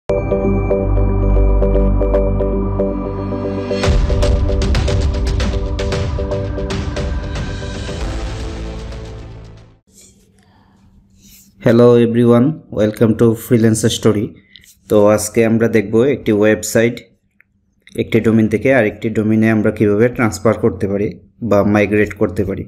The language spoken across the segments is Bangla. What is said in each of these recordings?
Hello everyone, welcome to freelancer story. তো আজকে আমরা দেখব একটি ওয়েবসাইট একটি ডোমেইন থেকে আরেকটি ডোমেইনে আমরা কিভাবে ট্রান্সফার করতে পারি বা মাইগ্রেট করতে পারি।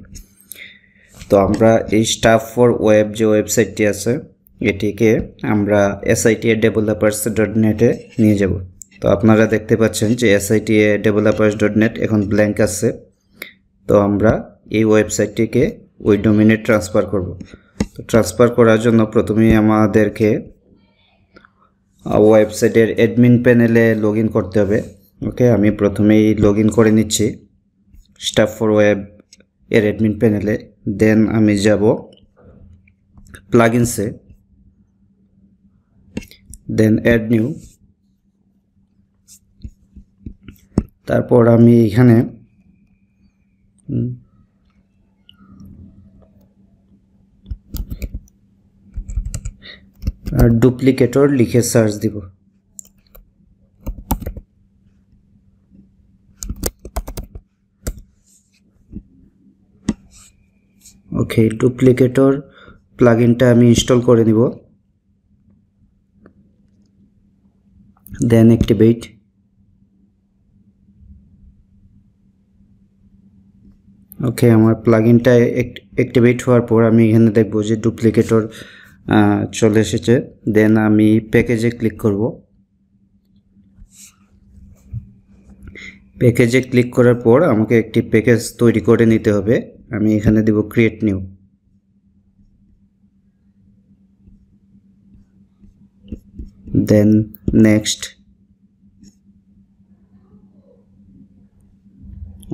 তো আমরা এই স্টাফ ফর ওয়েব যে ওয়েবসাইটটি আছে এটিকে আমরা sitadevelopers.net-এ নিয়ে যাব। তো আপনারা দেখতে পাচ্ছেন যে sitadevelopers.net এখন ব্ল্যাঙ্ক আছে। তো আমরা এই ওয়েবসাইটটিকে ওই ডোমেইনে ট্রান্সফার করব। তো ট্রান্সফার করার জন্য প্রথমেই আমাদেরকে ওয়েবসাইটের অ্যাডমিন প্যানেলে লগ ইন করতে হবে। ওকে, আমি প্রথমেই লগ ইন করে নিচ্ছি স্টাফ ফর ওয়েব এর অ্যাডমিন প্যানেলে। দেন আমি যাব প্লাগইনসে, দেন অ্যাড নিউ। তারপর আমি এখানে ডুপ্লিকেটর লিখে সার্চ দিব। ওকে, ডুপ্লিকেটর প্লাগইনটা আমি ইনস্টল করে নিব। দেন অ্যাক্টিভেট। ওকে, আমার প্লাগইনটা অ্যাক্টিভেট হওয়ার পর আমি এখানে দেখব যে ডুপ্লিকেটর চলে এসেছে। দেন আমি প্যাকেজে ক্লিক করব। প্যাকেজে ক্লিক করার পর আমাকে একটি প্যাকেজ তৈরি করে নিতে হবে। আমি এখানে দেব create new. Then next.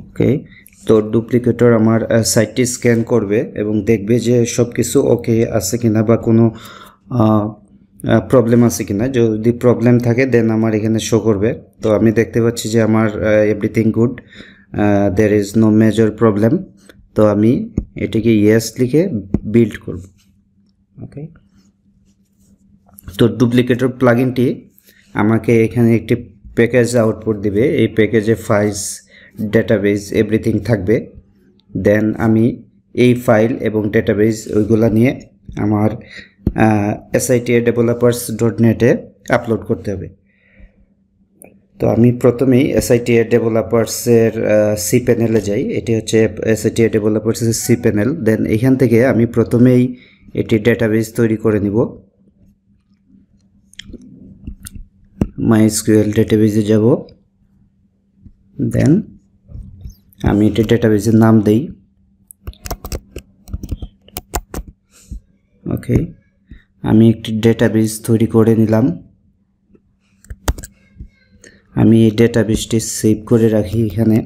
Okay, তো ডুপ্লিকেটর আমার সাইটটি স্ক্যান করবে এবং দেখবে যে সব কিছু ওকে আছে কিনা বা কোনো প্রবলেম আছে কিনা। যদি প্রবলেম থাকে দেন আমার এখানে শো করবে। তো আমি দেখতে পাচ্ছি যে আমার everything good, there is no major problem. তো আমি এটিকে ইয়েস লিখে বিল্ড করব। ওকে, তো ডুপ্লিকেটর প্লাগইনটি আমাকে এখানে একটি প্যাকেজ আউটপুট দিবে। এই প্যাকেজে ফাইলস, ডেটাবেস এভরিথিং থাকবে। দেন আমি এই ফাইল এবং ডেটাবেস ওইগুলা নিয়ে আমার sitadevelopers.net-এ আপলোড করতে হবে। তো আমি প্রথমেই sitadevelopers-এর সি প্যানেলে যাই। এটি হচ্ছে sitadevelopers-এর সি প্যানেল। দেন এখান থেকে আমি প্রথমেই এটি ডেটাবেস তৈরি করে নিব। MySQL ডেটাবেসে যাব। দেন আমি এটি ডেটাবেসের নাম দেই। ওকে, আমি একটি ডেটাবেস তৈরি করে নিলাম। আমি এই ডেটাবেসটি সেভ করে রাখি এখানে।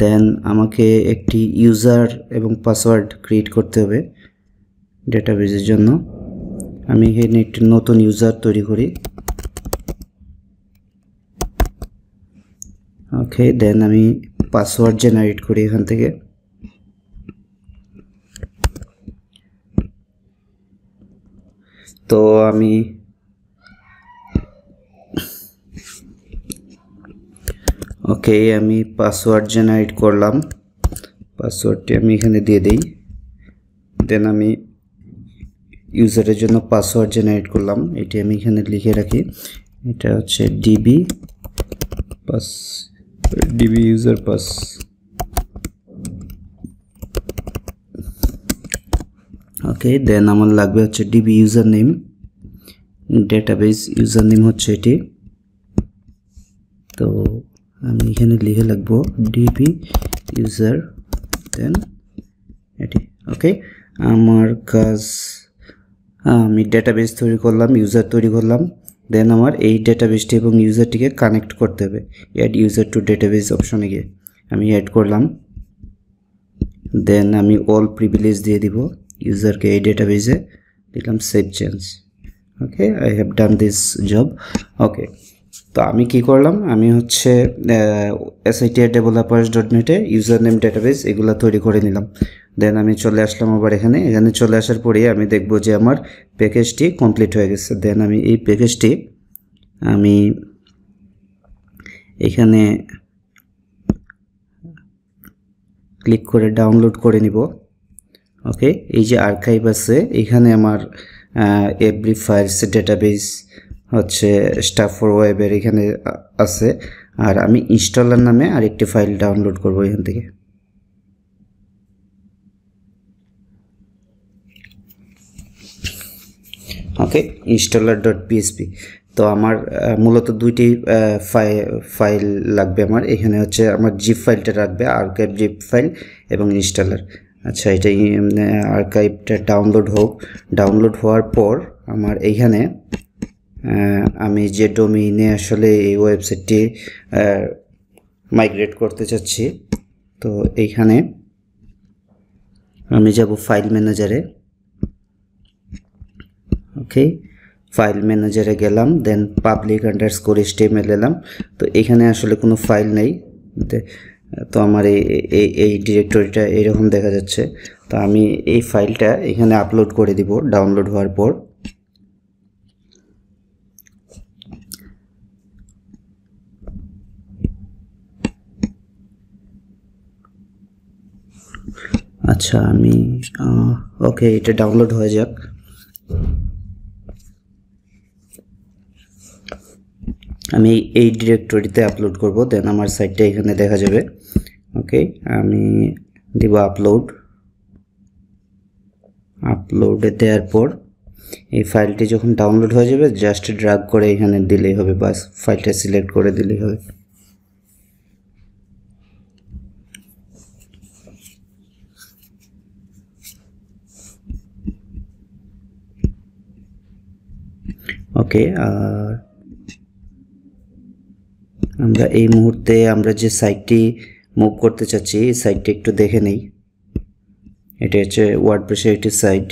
দেন আমাকে একটি ইউজার এবং পাসওয়ার্ড ক্রিয়েট করতে হবে ডেটাবেসের জন্য। আমি এখানে একটি নতুন ইউজার তৈরি করি। ওকে, দেন আমি পাসওয়ার্ড জেনারেট করি এখান থেকে। তো আমি পাসওয়ার্ড জেনারেট করলাম। পাসওয়ার্ডটি আমি এখানে দিয়ে দিই। দেন আমি ইউজারের জন্য পাসওয়ার্ড জেনারেট করলাম, এটি আমি এখানে লিখে রাখি। এটা হচ্ছে ডিবি ইউজার পাস। ওকে, দেন আমার লাগবে হচ্ছে DB user name. Database user name হচ্ছে এটি। তো আমি এখানে লিখে রাখবো ডিবি ইউজার, দেন এটি। ওকে, আমার কাজ, আমি ডেটাবেস তৈরি করলাম, ইউজার তৈরি করলাম। দেন আমার এই ডেটাবেসটি এবং ইউজারটিকে কানেক্ট করতে হবে। অ্যাড ইউজার টু ডেটাবেস অপশনে গিয়ে আমি অ্যাড করলাম। দেন আমি অল প্রিভিলেজ দিয়ে দিব ইউজারকে এই ডেটাবেসে, দিলাম save change. Okay, I have done this job. Okay, তো আমি কি করলাম, আমি হচ্ছে sitadevelopers.net-এ ইউজার নেম, ডেটাবেস এগুলো তৈরি করে নিলাম। দেন আমি চলে আসলাম আবার এখানে চলে আসার পরে আমি দেখব যে আমার প্যাকেজটি কমপ্লিট হয়ে গেছে। দেন আমি এই প্যাকেজটি আমি এখানে ক্লিক করে ডাউনলোড করে নিব। ওকে, এই যে আর্কাইভ আছে এখানে আমার এভরি ফাইলস ডেটাবেস হচ্ছে স্টাফ ফর ওয়েবের এখানে আছে, আর আমি ইনস্টলার নামে আরেকটি ফাইল ডাউনলোড করব এখান থেকে। ওকে, installer.php। তো আমার মূলত দুইটি ফাইল লাগবে আমার। এখানে হচ্ছে আমার জিপ ফাইলটা রাখবে, আর্কাইভ জিপ ফাইল এবং ইনস্টলার। আচ্ছা, এটা আর্কাইভটা ডাউনলোড হওয়ার পর আমার এইখানে আমি যে ডোমেইনে আসলে এই ওয়েবসাইটটি মাইগ্রেট করতে চাচ্ছি, তো এইখানে আমি যাব ফাইল ম্যানেজারে। ওকে, ফাইল ম্যানেজারে গেলাম, দেন পাবলিক আন্ডারস্কোর HTML এলাম। তো এখানে আসলে কোনো ফাইল নেই, তো আমার এই ডিরেক্টরিটা এরকম দেখা যাচ্ছে। তো আমি এই ফাইলটা এখানে আপলোড করে দিব ডাউনলোড হওয়ার পর। আচ্ছা, আমি ওকে, এটা ডাউনলোড হয়ে যাক। আমি এই ডিরেক্টরিতে আপলোড করব, দেন আমার সাইটটা এখানে দেখা যাবে। ওকে, আমি দিব আপলোডে দেওয়ার পর এই ফাইলটি যখন ডাউনলোড হয়ে যাবে জাস্ট ড্র্যাগ করে এখানে দিলেই হবে, বাস ফাইলটা সিলেক্ট করে দিলেই হবে। ওকে, আর আমরা এই মুহূর্তে আমরা যে সাইটটি মুভ করতে চাচ্ছি এই সাইটটি একটু দেখে নেই। এটা হচ্ছে ওয়ার্ডপ্রেসের একটি সাইট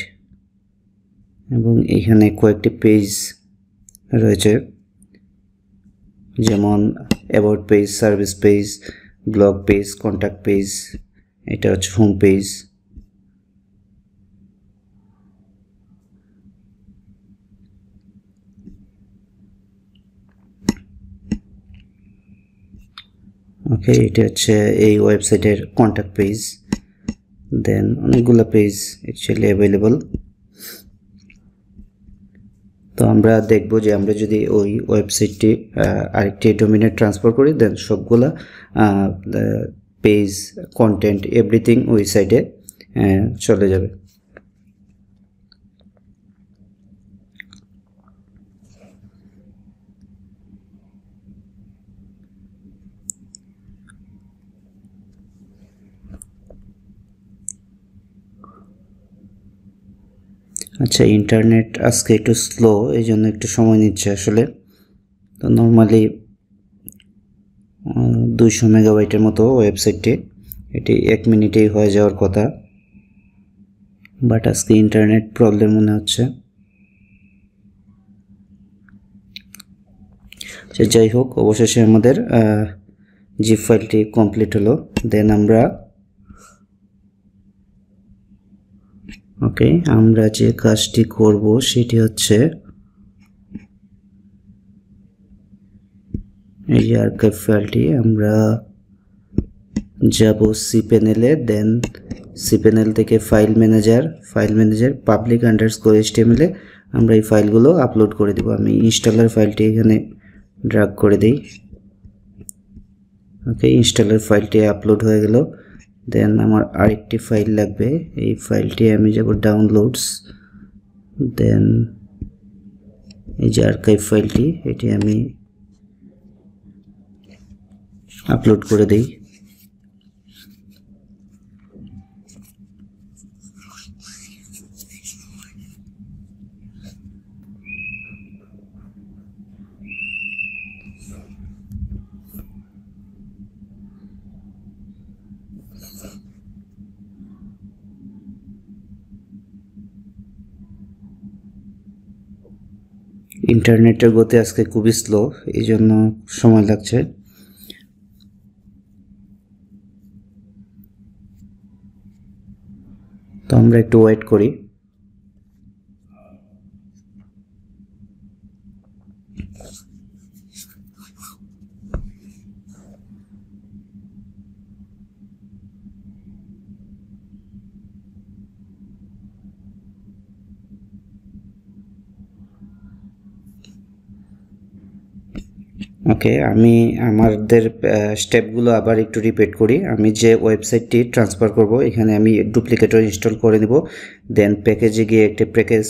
এবং এখানে কয়েকটি পেজ রয়েছে, যেমন about page, service page, blog page, contact page. এটা হচ্ছে হোম পেজ। ওকে, এটা হচ্ছে এই ওয়েবসাইটের কন্ট্যাক্ট পেজ। দেন অনেকগুলো পেজ অ্যাকচুয়ালি অ্যাভেলেবল। তো আমরা দেখব যে আমরা যদি ওই ওয়েবসাইটটি আরেকটি ডোমেইনে ট্রান্সফার করি, দেন সবগুলা পেজ, কন্টেন্ট, এভরিথিং ওই সাইটে চলে যাবে। আচ্ছা, ইন্টারনেট আজকে একটু স্লো, এই জন্য একটু সময় নিচ্ছে আসলে। তো নর্মালি 200 মেগাবাইটের মতো ওয়েবসাইটটি, এটি 1 মিনিটেই হয়ে যাওয়ার কথা, বাট আজকে ইন্টারনেট প্রবলেম মনে হচ্ছে। সে যাই হোক, অবশেষে আমাদের জিপ ফাইলটি কমপ্লিট হলো। দেন আমরা আমরা যে কাজটি করব সেটি হচ্ছে এই যে আর্কাইভ ফাইলটি আমরা যাব cpanel-এ, দেন cpanel থেকে ফাইল ম্যানেজার পাবলিক আন্ডারস্কোর HTML-এ আমরা এই ফাইলগুলো আপলোড করে দেব। আমি ইনস্টলার ফাইলটি এখানে ড্র্যাগ করে দেই। ওকে, ইনস্টলার ফাইলটি আপলোড হয়ে গেল। দেন আমার আরেকটি ফাইল লাগবে, এই ফাইলটি আমি যাব ডাউনলোডস, দেন এই যে আর্কাইভ ফাইলটি এটি আমি আপলোড করে দেই। ইন্টারনেটের গতি আজকে খুবই স্লো, এই জন্য সময় লাগছে। আমরা একটু ওয়েট করি। ওকে, আমি আমাদের স্টেপগুলো আবার একটু রিপিট করি। আমি যে ওয়েবসাইটটি ট্রান্সফার করব, এখানে আমি ডুপ্লিকেটর ইনস্টল করে নিব। দেন প্যাকেজে গিয়ে একটা প্যাকেজ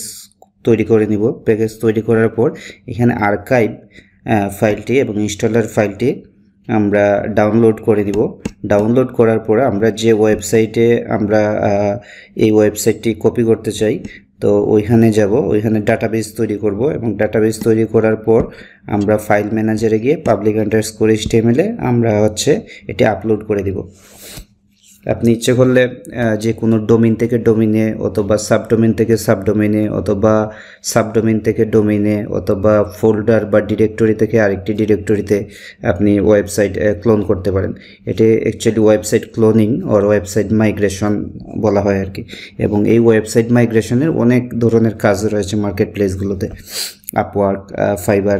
তৈরি করে নিব। প্যাকেজ তৈরি করার পর এখানে আর্কাইভ ফাইলটি এবং ইনস্টলার ফাইলটি আমরা ডাউনলোড করে নিব। ডাউনলোড করার পর আমরা যে ওয়েবসাইটে আমরা এই ওয়েবসাইটটি কপি করতে চাই, তো ওইখানে যাব, ওইখানে ডাটাবেস তৈরি করব এবং ডাটাবেস তৈরি করার পর আমরা ফাইল ম্যানেজারে গিয়ে পাবলিক আন্ডারস্কোর HTML আমরা এটি আপলোড করে দিব। আপনি ইচ্ছে করলে যে কোনো ডোমেইন থেকে ডোমেইনে, অথবা সাবডোমেইন থেকে সাবডোমেইনে, অথবা সাবডোমেইন থেকে ডোমেইনে, অথবা ফোল্ডার বা ডিরেক্টরি থেকে আরেকটি ডিরেক্টরিতে আপনি ওয়েবসাইট ক্লোন করতে পারেন। এটি actually website cloning or website migration বলা হয় আর কি। এবং এই ওয়েবসাইট মাইগ্রেশনের অনেক ধরনের কাজ রয়েছে মার্কেট প্লেসগুলোতে। আপওয়ার্ক, ফাইবার,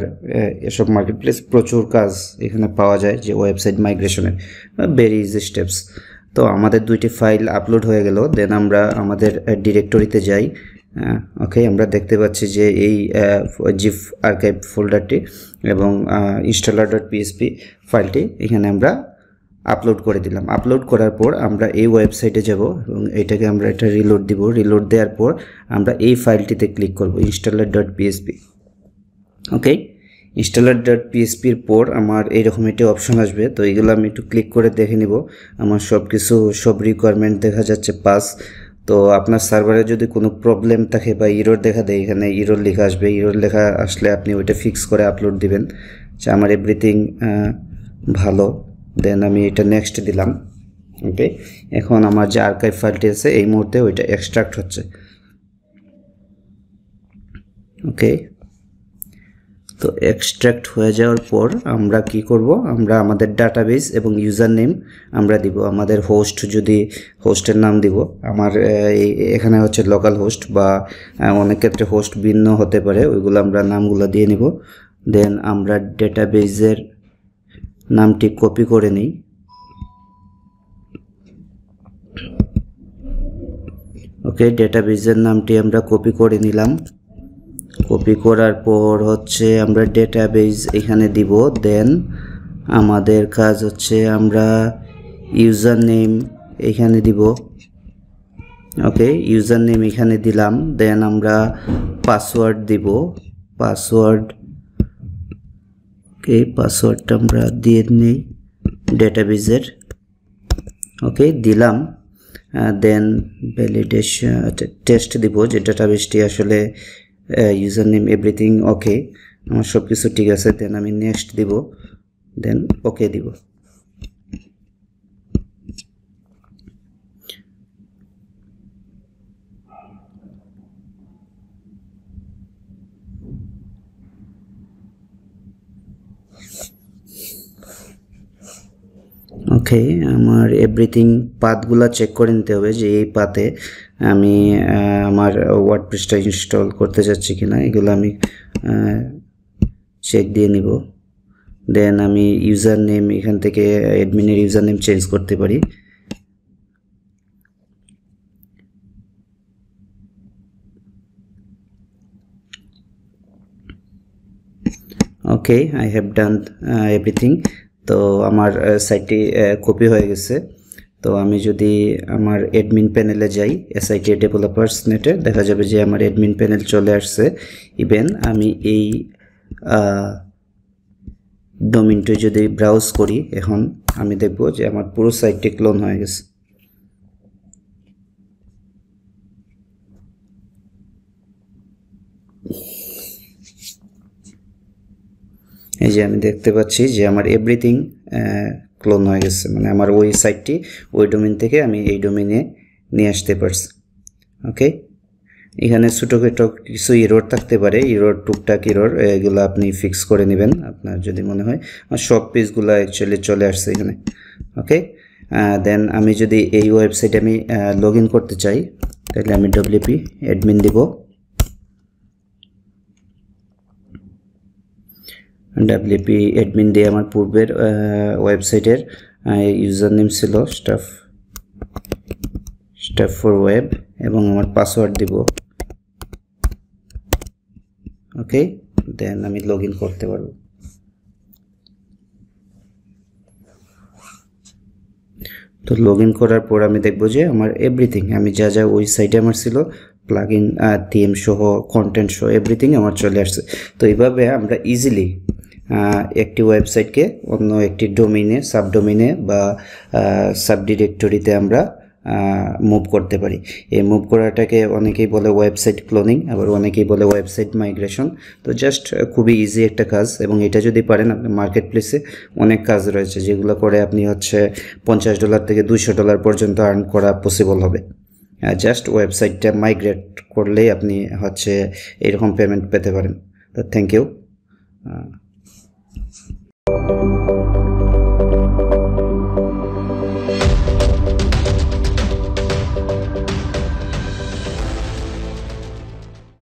এসব মার্কেট প্লেস প্রচুর কাজ এখানে পাওয়া যায় যে ওয়েবসাইট মাইগ্রেশনের, ভেরি ইজি স্টেপস। তো আমাদের দুইটি ফাইল আপলোড হয়ে গেল। দেন আমরা আমাদের ডিরেক্টরিতে যাই। ওকে, আমরা দেখতে পাচ্ছি যে এই জিপ আর্কাইভ ফোল্ডারটি এবং installer.php ফাইলটি এখানে আমরা আপলোড করে দিলাম। আপলোড করার পর আমরা এই ওয়েবসাইটে যাব এবং এটাকে আমরা এটা রিলোড দিব। রিলোড দেওয়ার পর আমরা এই ফাইলটিতে ক্লিক করব, installer.php। ওকে, installer.php এর পর আমার এইরকম একটি অপশন আসবে। তো এগুলো আমি একটু ক্লিক করে দেখে নিব। আমার সব রিকোয়ারমেন্ট দেখা যাচ্ছে পাস। তো আপনার সার্ভারে যদি কোনো প্রবলেম থাকে বা ইরর দেখা দেয়, এখানে ইরর লেখা আসবে। ইরর লেখা আসলে আপনি ওইটা ফিক্স করে আপলোড দিবেন যে আমার এভরিথিং ভালো। দেন আমি এটা নেক্সট দিলাম। ওকে, এখন আমার যে আর্কাইভ ফাইলটি আছে এই মুহূর্তে ওইটা এক্সট্রাক্ট হচ্ছে। ওকে, তো এক্সট্রাক্ট হয়ে যাওয়ার পর আমরা কি করব, আমরা আমাদের ডাটাবেস এবং ইউজার নেম আমরা দিব। আমাদের হোস্ট, যদি হোস্টের নাম দিব, আমার এখানে লোকাল হোস্ট বা অনেক ক্ষেত্রে হোস্ট ভিন্ন হতে পারে, ওইগুলো আমরা নামগুলো দিয়ে নিব। দেন আমরা ডেটাবেসের নামটি কপি করে নিই। ওকে, ডেটাবেসের নামটি আমরা কপি করে নিলাম। কপি করার পর আমরা ডেটাবেস এখানে দিব। দেন আমাদের কাজ আমরা ইউজার নেম এখানে দিব। ওকে, ইউজার নেম এখানে দিলাম। দেন আমরা পাসওয়ার্ড দিব, পাসওয়ার্ড। ওকে, পাসওয়ার্ডটা আমরা দিয়ে নিই ডেটাবেসের। ওকে, দিলাম। দেন ভ্যালিডেশন টেস্ট দিব যে ডেটাবেসটি আসলে ইউজার নেম এভরিথিং ওকে, আমার সব কিছু ঠিক আছে। দেন আমি নেক্সট দিব, দেন ওকে দিব। ওকে, আমার এভরিথিং পাথগুলো চেক করে নিতে হবে যে এই পাথে আমি আমার ওয়ার্ডপ্রেসটা ইনস্টল করতে চাচ্ছি কিনা, এগুলো আমি চেক দিয়ে নিব। দেন আমি ইউজার নেম এখান থেকে অ্যাডমিনের ইউজার নেম চেঞ্জ করতে পারি। ওকে, আই হ্যাভ ডান এভরিথিং। তো আমার সাইটটি কপি হয়ে গেছে। তো আমি যদি আমার অ্যাডমিন প্যানেলে যাই, SIT ডেভেলপার্স নেটে, দেখা যাবে যে আমার অ্যাডমিন প্যানেল চলে আসছে। ইভেন আমি এই ডোমেইনটি যদি ব্রাউজ করি, এখন আমি দেখব যে আমার পুরো সাইটটি ক্লোন হয়ে গেছে। এই যে আমি দেখতে পাচ্ছি যে আমার এভরিথিং ক্লোন হয়ে গেছে, মানে আমার ওই সাইটটি ওই ডোমেইন থেকে আমি এই ডোমেইনে নিয়ে আসতে পারছি। ওকে, এখানে ছোটোখাটো কিছু ইরর থাকতে পারে, ইরর, টুকটাক ইরর, এগুলো আপনি ফিক্স করে নেবেন আপনার যদি মনে হয়। আর সব পেজগুলো অ্যাকচুয়ালি চলে আসছে এখানে। ওকে, দেন আমি যদি এই ওয়েবসাইটে আমি লগ ইন করতে চাই, তাহলে আমি wp admin দিব wp admin দিয়ে আমার পূর্বের ওয়েবসাইটের ইউজার নেম ছিল stuff for web এবং আমার পাসওয়ার্ড দিব ওকে দেন আমি লগইন করতে পারবো তো লগইন করার পর আমি দেখব যে আমার এভরিথিং আমি যা যা ওই সাইটে আমার ছিল প্লাগইন থিম সহ কন্টেন্ট সহ এভরিথিং আমার চলে আসছে তো এইভাবে আমরা ইজিলি একটি ওয়েবসাইটকে অন্য একটি ডোমেইনে সাবডোমেইনে বা সাবডিরেক্টরিতে আমরা মুভ করতে পারি এই মুভ করাটাকে অনেকেই বলে ওয়েবসাইট ক্লোনিং আবার অনেকেই বলে ওয়েবসাইট মাইগ্রেশন তো জাস্ট খুবই ইজি একটা কাজ এবং এটা যদি পারেন আপনি মার্কেট প্লেসে অনেক কাজ রয়েছে যেগুলো করে আপনি হচ্ছে $50 থেকে $200 পর্যন্ত আর্ন করা পসিবল হবে জাস্ট ওয়েবসাইটটা মাইগ্রেট করলেই আপনি হচ্ছে এরকম পেমেন্ট পেতে পারেন তো থ্যাংক ইউ